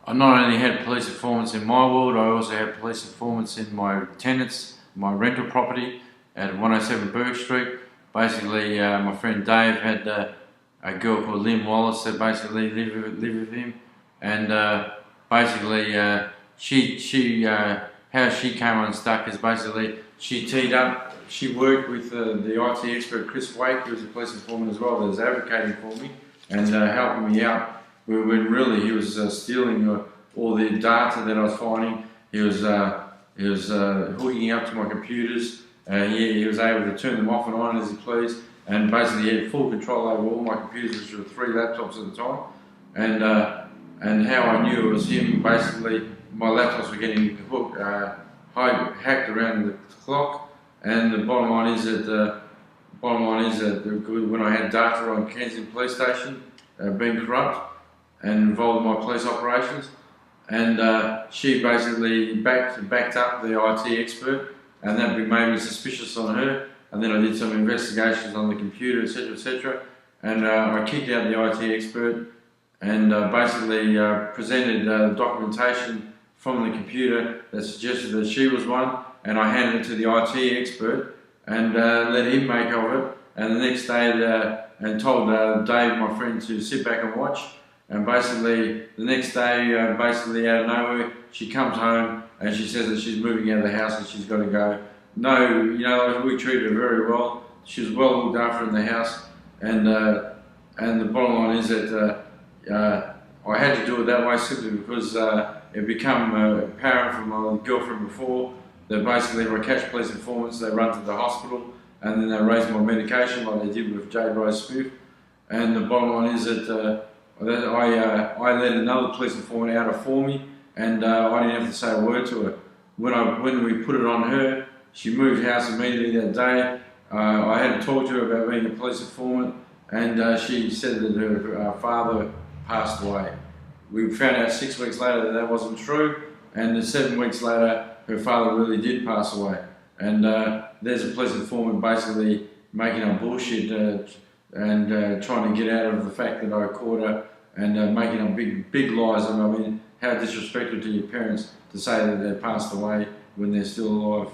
I not only had police informants in my world, I also had police informants in my tenants, my rental property at 107 Burke Street. Basically, my friend Dave had a girl called Lynn Wallace that basically lived with him, and basically how she came unstuck is basically she teed up. She worked with the IT expert Chris Wake, who was a police informant as well, that was advocating for me and helping me out. When really he was stealing all the data that I was finding. He was hooking up to my computers. He was able to turn them off and on as he pleased, and basically he had full control over all my computers, which were 3 laptops at the time. And how I knew it was him, basically my laptops were getting hooked, hacked around the clock. And the bottom line is that when I had data on Kensington Police Station being corrupt and involved in my police operations, and she basically backed up the IT expert, and that made me suspicious on her. And then I did some investigations on the computer, etc., and I kicked out the IT expert and basically presented documentation from the computer that suggested that she was one, and I handed it to the IT expert and let him make of it. And the next day, and told Dave, my friend, to sit back and watch. And basically, the next day, basically out of nowhere, she comes home and she says that she's moving out of the house and she's got to go. No, we treated her very well. She was well looked after in the house, and the bottom line is that I had to do it that way simply because it became apparent from my girlfriend before that basically if I catch police informants, they run to the hospital and then they raise my medication like they did with Jade Rose Smith. And the bottom line is that I let another police informant out for me, and I didn't have to say a word to her. When we put it on her, she moved house immediately that day. I had to talk to her about being a police informant, and she said that her father passed away. We found out 6 weeks later that that wasn't true, and 7 weeks later her father really did pass away. And there's a police informant basically making up bullshit and trying to get out of the fact that I caught her, and making up big lies. I mean, how disrespectful to your parents to say that they passed away when they're still alive.